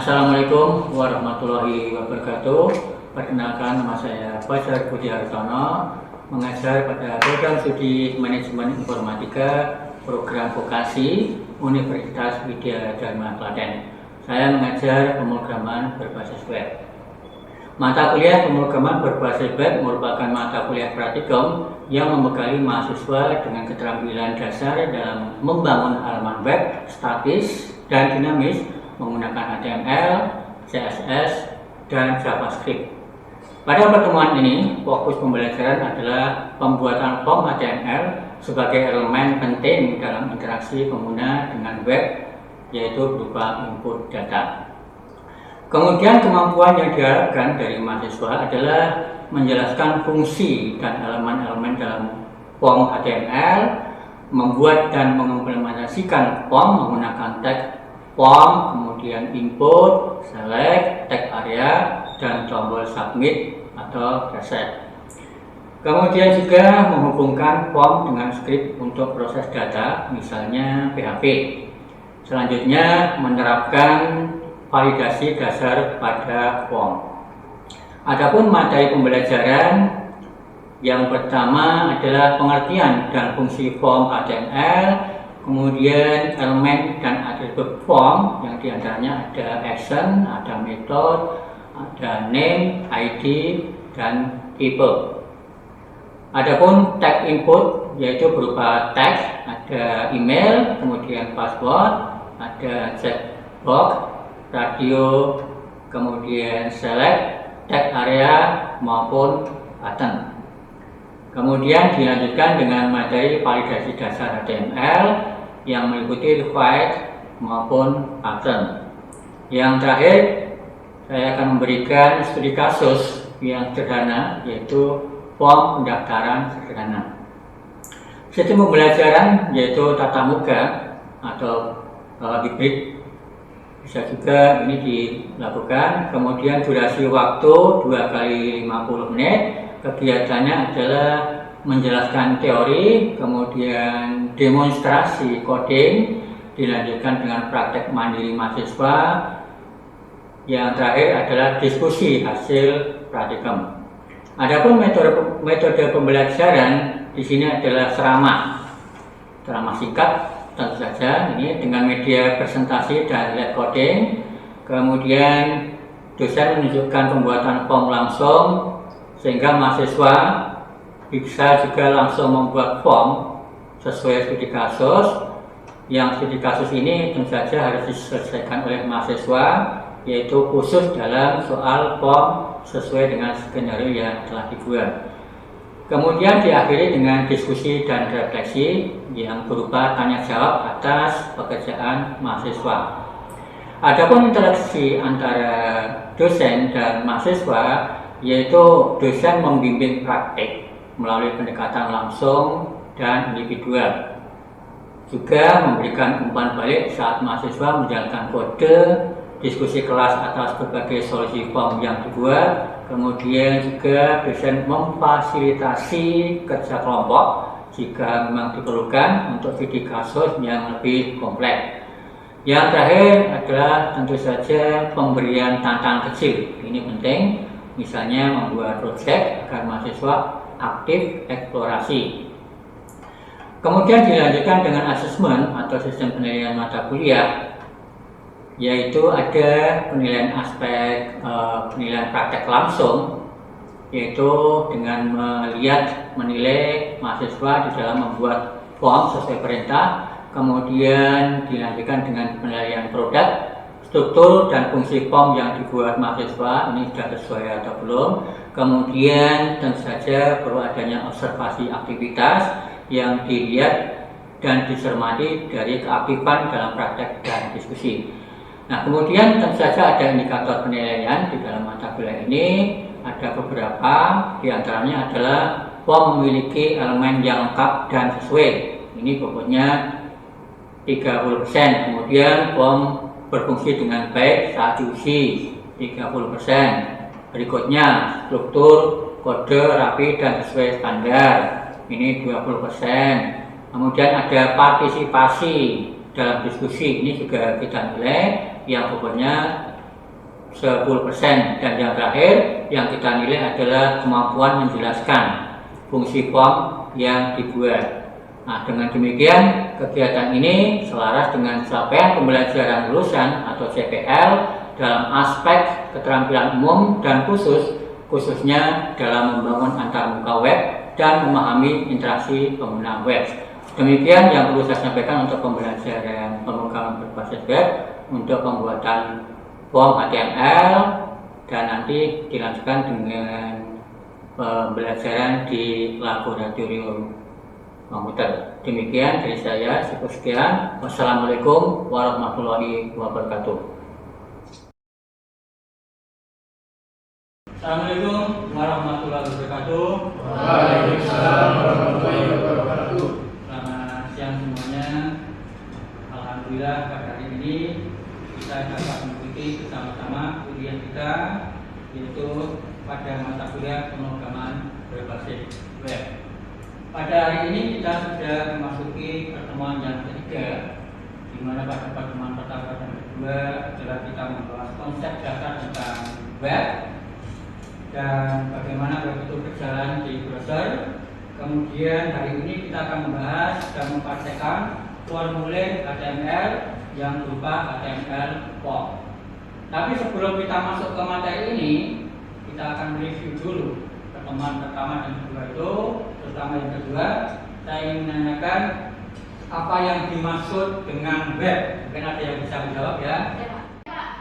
Assalamualaikum warahmatullahi wabarakatuh. Perkenalkan, nama saya Fajar Budi Hartono, mengajar pada program studi Manajemen Informatika Program Vokasi Universitas Widya Dharma Klaten. Saya mengajar pemrograman berbasis web. Mata kuliah pemrograman berbasis web merupakan mata kuliah praktikum yang membekali mahasiswa dengan keterampilan dasar dalam membangun halaman web statis dan dinamis menggunakan HTML, CSS, dan JavaScript. Pada pertemuan ini, fokus pembelajaran adalah pembuatan form HTML sebagai elemen penting dalam interaksi pengguna dengan web, yaitu berupa input data. Kemudian kemampuan yang diharapkan dari mahasiswa adalah menjelaskan fungsi dan elemen-elemen dalam form HTML, membuat dan mengimplementasikan form menggunakan tag form, kemudian input, select, tag area, dan tombol submit atau reset. Kemudian juga menghubungkan form dengan script untuk proses data, misalnya PHP. Selanjutnya menerapkan validasi dasar pada form. Adapun materi pembelajaran yang pertama adalah pengertian dan fungsi form HTML, kemudian elemen dan atribut form yang diantaranya ada action, ada method, ada name, ID, dan type. Adapun tag input yaitu berupa tag, ada email, kemudian password, ada checkbox, radio, kemudian select, tag area maupun button. Kemudian dilanjutkan dengan materi validasi dasar HTML yang meliputi required maupun pattern. Yang terakhir, saya akan memberikan studi kasus yang sederhana, yaitu form pendaftaran sederhana. Sistem pembelajaran yaitu tatap muka atau hybrid bisa juga ini dilakukan. Kemudian durasi waktu 2 kali 50 menit. Kegiatannya adalah menjelaskan teori, kemudian demonstrasi coding, dilanjutkan dengan praktek mandiri mahasiswa. Yang terakhir adalah diskusi hasil praktikum. Adapun metode pembelajaran di sini adalah ceramah singkat, tentu saja ini dengan media presentasi dan live coding. Kemudian dosen menunjukkan pembuatan form langsung, sehingga mahasiswa bisa juga langsung membuat form sesuai studi kasus. Yang studi kasus ini tentu saja harus diselesaikan oleh mahasiswa, yaitu khusus dalam soal form sesuai dengan skenario yang telah dibuat. Kemudian diakhiri dengan diskusi dan refleksi yang berupa tanya jawab atas pekerjaan mahasiswa. Adapun interaksi antara dosen dan mahasiswa, yaitu dosen membimbing praktik melalui pendekatan langsung dan individual. Juga memberikan umpan balik saat mahasiswa menjalankan kode, diskusi kelas atas berbagai solusi form yang dibuat. Kemudian juga dosen memfasilitasi kerja kelompok jika memang diperlukan untuk studi kasus yang lebih kompleks. Yang terakhir adalah tentu saja pemberian tantangan kecil. Ini penting. Misalnya membuat proyek agar mahasiswa aktif eksplorasi. Kemudian dilanjutkan dengan asesmen atau sistem penilaian mata kuliah, yaitu ada penilaian aspek penilaian praktek langsung, yaitu dengan menilai mahasiswa di dalam membuat form sesuai perintah. Kemudian dilanjutkan dengan penilaian produk, struktur dan fungsi form yang dibuat mahasiswa ini sudah sesuai atau belum. Kemudian tentu saja perlu adanya observasi aktivitas yang dilihat dan dicermati dari keaktifan dalam praktek dan diskusi. Nah, kemudian tentu saja ada indikator penilaian di dalam mata kuliah ini. Ada beberapa, diantaranya adalah form memiliki elemen yang lengkap dan sesuai. Ini bobotnya 30%. Kemudian form berfungsi dengan baik saat diuji 30%. Berikutnya struktur kode rapi dan sesuai standar, ini 20%. Kemudian ada partisipasi dalam diskusi, ini juga kita nilai yang bobotnya 10%. Dan yang terakhir yang kita nilai adalah kemampuan menjelaskan fungsi form yang dibuat. Nah, dengan demikian kegiatan ini selaras dengan capaian pembelajaran lulusan atau CPL dalam aspek keterampilan umum dan khususnya dalam membangun antarmuka web dan memahami interaksi pengguna web. Demikian yang perlu saya sampaikan untuk pembelajaran pemrograman berbasis web untuk pembuatan form HTML, dan nanti dilanjutkan dengan pembelajaran di laboratorium komputer. Demikian dari saya, cukup sekian. Wassalamualaikum warahmatullahi wabarakatuh. Assalamualaikum warahmatullahi wabarakatuh. Waalaikumsalam warahmatullahi wabarakatuh. Selamat siang semuanya. Alhamdulillah pada hari ini kita dapat mengikuti bersama-sama kuliah kita, yaitu pada mata kuliah pemrograman berbasis web. Pada hari ini kita sudah memasuki pertemuan yang ketiga, di mana pada pertemuan pertama dan kedua adalah kita membahas konsep dasar tentang web dan bagaimana web itu berjalan di browser. Kemudian hari ini kita akan membahas dan mempraktekkan formulir HTML yang berupa HTML form. Tapi sebelum kita masuk ke materi ini, kita akan review dulu pertemuan pertama dan kedua itu. Terutama yang kedua, saya ingin menanyakan apa yang dimaksud dengan web. Mungkin ada yang bisa menjawab ya? Ya, Pak.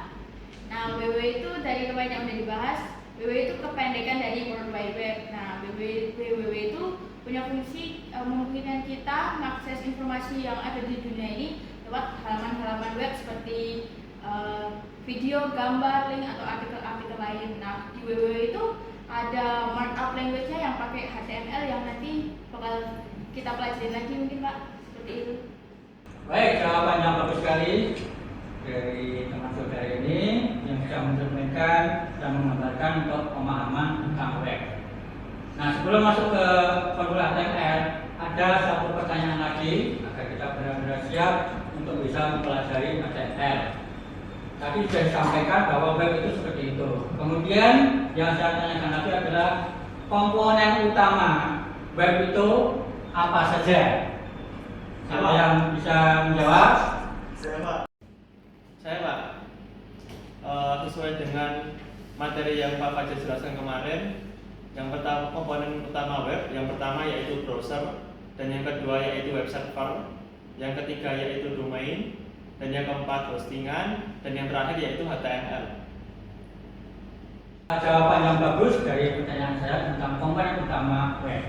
Nah, WW itu dari kemarin yang sudah dibahas, WW itu kependekan dari World Wide Web. Nah, WW itu punya fungsi memungkinkan kita mengakses informasi yang ada di dunia ini lewat halaman-halaman web seperti video, gambar, link, atau artikel-artikel lain. Nah, di WW itu ada markup language-nya yang pakai HTML yang nanti bakal kita pelajari lagi mungkin Pak, seperti itu. Baik, jawaban yang bagus sekali dari teman saudara ini yang bisa mencerminkan dan menggambarkan untuk pemahaman tentang web. Nah, sebelum masuk ke formula HTML, ada satu pertanyaan lagi agar kita benar-benar siap untuk bisa mempelajari HTML. Tadi sudah disampaikan bahwa web itu seperti itu. Kemudian yang saya tanyakan lagi adalah komponen utama web itu apa saja? Siapa yang bisa menjawab? Saya Pak. Sesuai dengan materi yang Pak Fajar jelaskan kemarin, yang pertama komponen utama web, yang pertama yaitu browser, dan yang kedua yaitu web server, yang ketiga yaitu domain, dan yang keempat hostingan, dan yang terakhir yaitu HTML. Jawaban yang bagus dari pertanyaan saya tentang komponen utama web.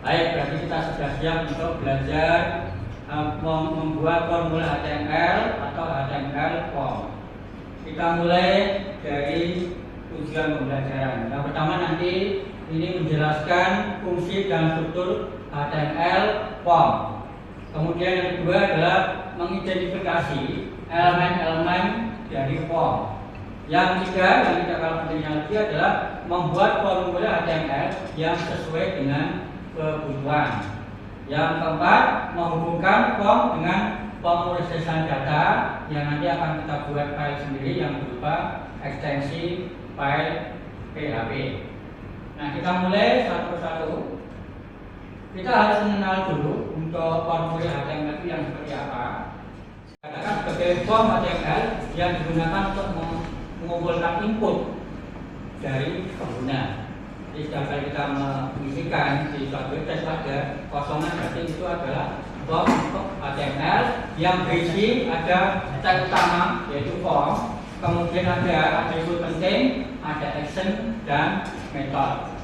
Baik, berarti kita sudah siap untuk belajar membuat formula HTML atau HTML form. Kita mulai dari tujuan pembelajaran. Yang pertama nanti ini menjelaskan fungsi dan struktur HTML form. Kemudian yang kedua adalah mengidentifikasi elemen-elemen dari form. Yang ketiga, yang tidak kalah pentingnya lagi adalah membuat formulir HTML yang sesuai dengan kebutuhan. Yang keempat, menghubungkan form dengan pemrosesan data yang nanti akan kita buat file sendiri yang berupa ekstensi file PHP. Nah, kita mulai satu persatu. Kita harus mengenal dulu untuk formulir HTML itu yang seperti apa. Katakan sebagai form HTML yang digunakan untuk mengumpulkan input dari pengguna. Jadi setiap kali kita mengisikan di suatu website ada kosongan, berarti itu adalah form untuk HTML yang berisi ada tag utama yaitu form, kemudian ada atribut penting, ada action dan method.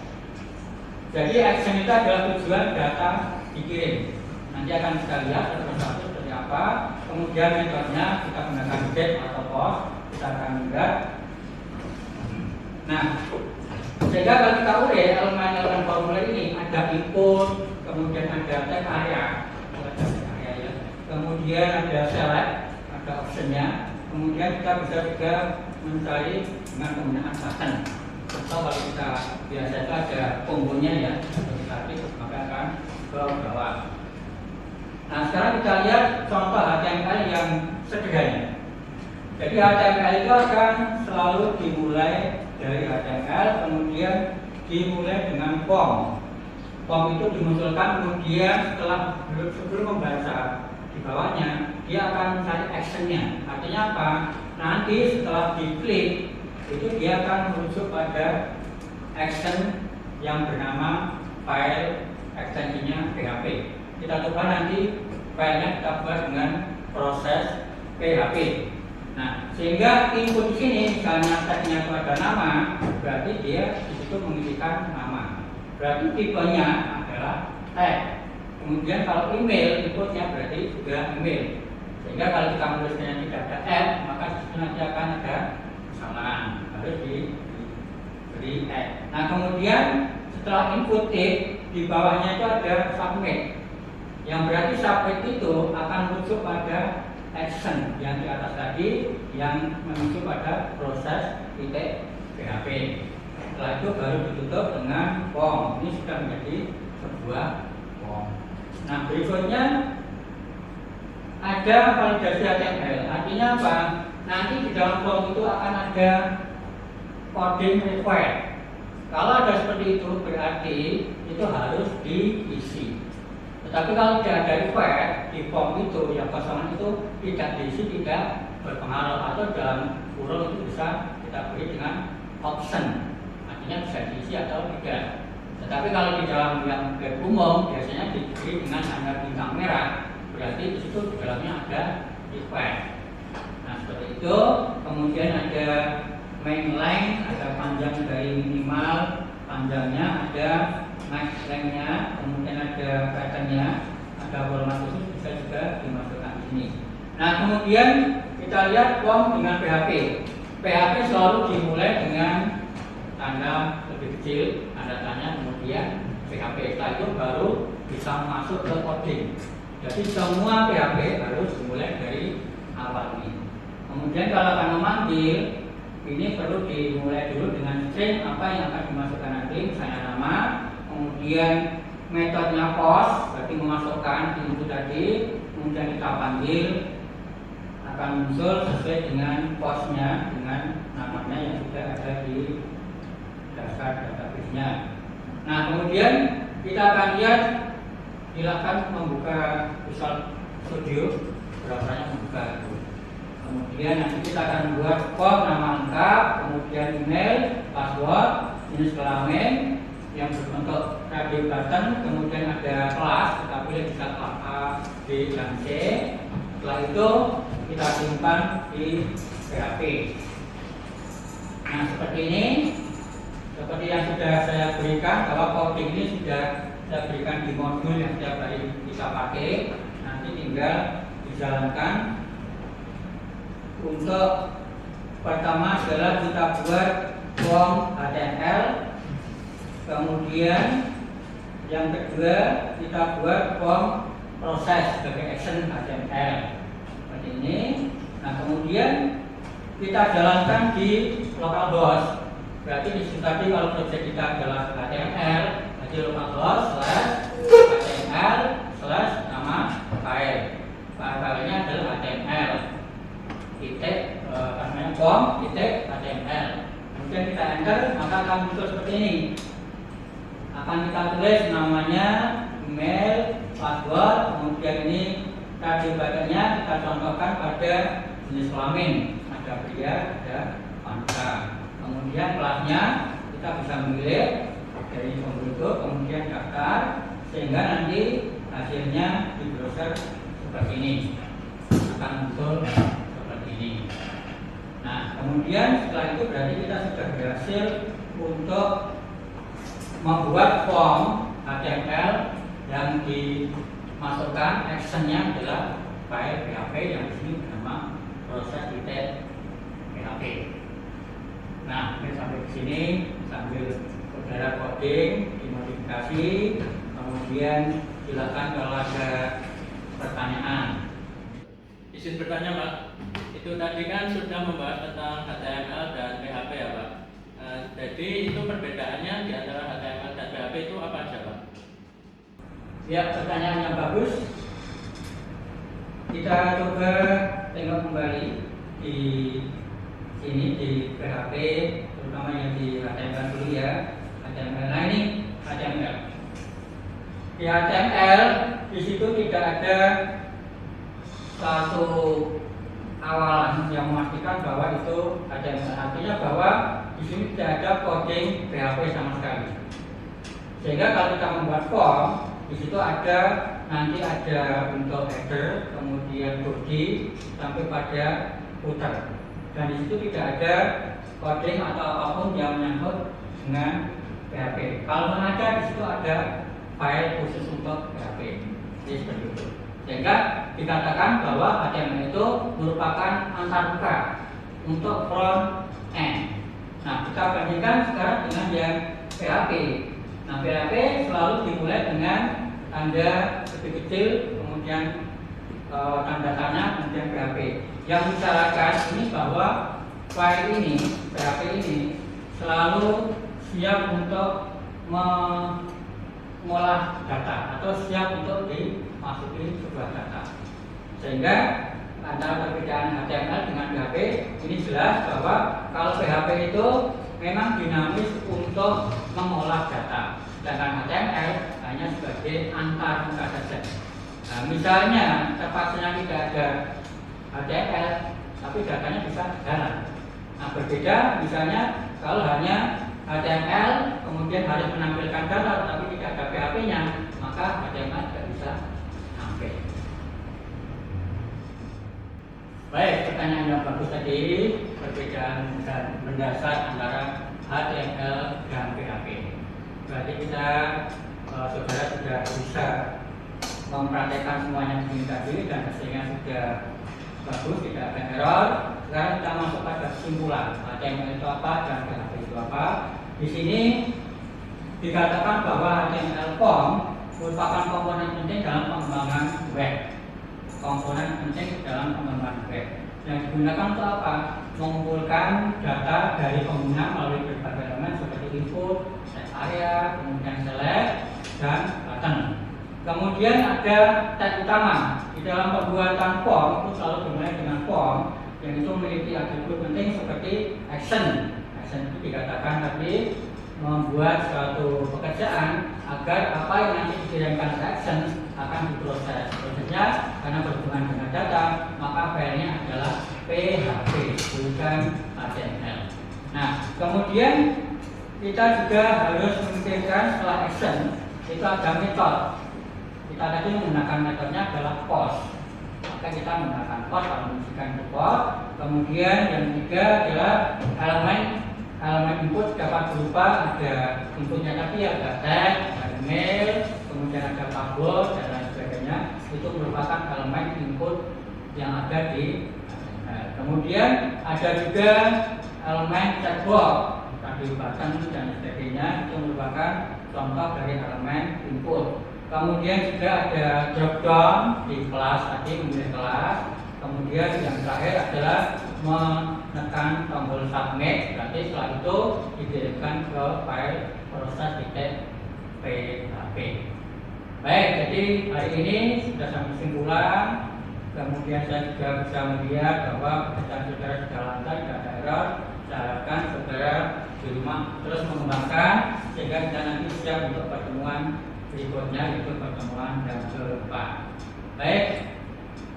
Jadi action itu adalah tujuan data dikirim. Nanti akan kita lihat satu-satu seperti apa. Kemudian metodenya kita gunakan get atau post. Kita akan lihat. Nah, sehingga kalau kita urai elemen-elemen formulir ini ada input, kemudian ada tag area, kemudian ada select, ada optionnya, kemudian kita bisa juga mencari dengan penggunaan button. Atau kalau kita biasa itu ada kombonya ya, kalau kita klik maka akan ke bawah. Nah, sekarang kita lihat contoh HTML yang sederhana. Jadi HTML itu akan selalu dimulai dari HTML, kemudian dimulai dengan form. Form itu dimunculkan, kemudian setelah sebelum membaca di bawahnya, dia akan mencari actionnya. Artinya apa? Nanti setelah diklik, itu dia akan merujuk pada action yang bernama file ekstensinya PHP. Kita coba nanti filenya kita buat dengan proses PHP. Nah, sehingga input di sini misalnya tagnya itu ada nama, berarti dia di situ mengisikan nama. Berarti tipenya adalah tag. Kemudian kalau email, inputnya berarti juga email. Sehingga kalau kita menulisnya tidak ada add, maka di situ nanti akan ada kesalahan, harus diberi add. Nah, kemudian setelah input di bawahnya itu ada submit. Yang berarti submit itu akan merujuk pada action yang di atas tadi yang menuju pada proses titik PHP. Setelah itu baru ditutup dengan form. Ini sudah menjadi sebuah form. Nah, berikutnya ada validasi HTML. Artinya apa? Nanti di dalam form itu akan ada coding required. Kalau ada seperti itu berarti itu harus diisi. Tetapi kalau tidak ada required di form itu, yang kosongan itu tidak diisi, tidak berpengaruh, atau dalam kurung itu bisa kita beri dengan option, artinya bisa diisi atau tidak. Tetapi kalau di dalam yang web umum biasanya diberi dengan tanda bintang merah, berarti di situ di dalamnya ada required. Nah, seperti itu. Kemudian ada main line, ada panjang dari minimal, panjangnya ada max length-nya, kemudian ada pattern-nya, ada format khusus bisa juga dimasukkan di sini. Nah, kemudian kita lihat form dengan PHP. PHP selalu dimulai dengan tanda lebih kecil, tanda tanya, kemudian PHP. Setelah itu baru bisa masuk ke coding. Jadi semua PHP harus dimulai dari awal ini. Kemudian kalau akan memanggil, ini perlu dimulai dulu dengan string apa yang akan dimasukkan nanti, misalnya nama. Kemudian metodenya post, berarti memasukkan input tadi. Kemudian kita panggil, akan muncul sesuai dengan postnya, dengan namanya yang sudah ada di dasar database-nya. Nah, kemudian kita akan lihat, silakan membuka Visual Studio, browsernya membuka. Kemudian nanti kita akan buat form nama lengkap, kemudian email, password, jenis kelamin yang berbentuk radio button, kemudian ada kelas, kita pilih bisa kelas A, B, dan C. Setelah itu kita simpan di PHP. Nah, seperti ini, seperti yang sudah saya berikan, bahwa coding ini sudah saya berikan di modul yang setiap hari bisa pakai. Nanti tinggal dijalankan. Untuk pertama adalah kita buat form HTML, kemudian yang kedua kita buat form proses sebagai action HTML seperti ini. Nah, kemudian kita jalankan di localhost. Berarti di situ tadi kalau project kita adalah HTML, jadi localhost /HTML nama file. Filenya adalah HTML. Form HTML. Kemudian kita enter, maka akan muncul seperti ini. Akan kita tulis namanya, email, password, kemudian ini tadi buttonnya kita contohkan pada jenis kelamin, ada pria, ada wanita. Kemudian kelasnya kita bisa memilih dari pembentuk, kemudian daftar, sehingga nanti hasilnya di browser seperti ini akan muncul seperti ini. Nah, kemudian setelah itu berarti kita sudah berhasil untuk membuat form HTML yang dimasukkan actionnya adalah file PHP yang di sini bernama proses titik PHP. Nah, ini sampai di sini sambil saudara coding, dimodifikasi, kemudian silakan kalau ada pertanyaan. Izin bertanya, Pak. Itu tadi kan sudah membahas tentang HTML dan PHP ya, Pak. Jadi itu perbedaannya di antara HTML dan PHP itu apa aja, Pak? Ya, pertanyaan yang bagus. Kita coba tengok kembali di sini di PHP, terutama yang di HTML dulu ya. HTML. Nah ini HTML. Di HTML di situ tidak ada satu awalan yang memastikan bahwa itu HTML. Artinya bahwa di sini tidak ada coding PHP sama sekali. Sehingga kalau kita membuat form, di situ nanti ada bentuk header, kemudian body sampai pada footer. Dan di situ tidak ada coding atau apapun yang menyangkut dengan PHP. Kalau ada di situ ada file khusus untuk PHP. Jadi seperti itu. Sehingga dikatakan bahwa HTML itu merupakan antarmuka untuk front end. Nah, kita bandingkan sekarang dengan yang PHP. Nah, PHP selalu dimulai dengan tanda lebih kecil, kemudian tanda tanya, kemudian PHP. Yang bicarakan ini bahwa file ini, PHP ini selalu siap untuk mengolah data atau siap untuk dimasuki sebuah data. Sehingga antara perbedaan HTML dengan PHP ini jelas bahwa kalau PHP itu memang dinamis untuk mengolah data, sedangkan HTML hanya sebagai antarmuka saja. Nah, misalnya terpaksanya tidak ada HTML, tapi datanya bisa jalan. Nah, berbeda misalnya kalau hanya HTML kemudian harus menampilkan data tapi tidak ada PHP-nya, maka HTML tidak bisa sampai. Baik, pertanyaan yang bagus tadi, perbedaan dan mendasar antara HTML dan PHP. Berarti kita saudara sudah bisa mempraktekkan semuanya begini tadi dan hasilnya sudah bagus, tidak ada error. Sekarang kita masuk pada kesimpulan HTML itu apa dan PHP itu apa. Di sini dikatakan bahwa HTML form merupakan komponen penting dalam pengembangan web. Komponen penting dalam pengembangan web yang digunakan untuk apa? Mengumpulkan data dari pengguna melalui berbagai elemen seperti input, set area, kemudian select, dan button. Kemudian ada tag utama di dalam pembuatan form itu selalu dimulai dengan form yang itu memiliki atribut penting seperti action. Action itu dikatakan tadi membuat suatu pekerjaan agar apa yang nanti dikirimkan ke action akan diproses. Prosesnya karena berhubungan dengan data, maka filenya adalah PHP bukan HTML. Nah, kemudian kita juga harus memikirkan setelah action itu ada metode. Kita tadi menggunakan metodenya adalah post. Maka kita menggunakan post kalau mengisikan itu post. Kemudian yang ketiga adalah elemen input dapat berupa ada inputnya tadi ada tag, ada email, kemudian ada password dan lain sebagainya. Itu merupakan elemen input yang ada di kemudian ada juga elemen checkbox, tadi button dan sebagainya. Itu merupakan contoh dari elemen input. Kemudian juga ada drop down di kelas tadi, memilih kelas. Kemudian yang terakhir adalah menekan tombol submit, berarti setelah itu dikirimkan ke file proses.php. Baik, jadi hari ini sudah sampai kesimpulan. Kemudian saya juga bisa melihat bahwa pekerjaan saudara sudah lancar, tidak ada error. Saya harapkan saudara di rumah terus mengembangkan sehingga kita nanti siap untuk pertemuan berikutnya, yaitu pertemuan yang ke-4. Baik,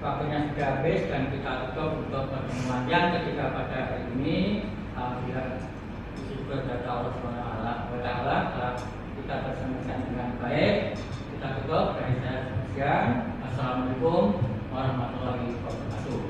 waktunya sudah habis dan kita tutup untuk pertemuan yang ketiga pada hari ini. Alhamdulillah disyukur kepada Allah SWT telah kita bersama dengan baik. Kita tutup dari saya sekian. Assalamualaikum warahmatullahi wabarakatuh.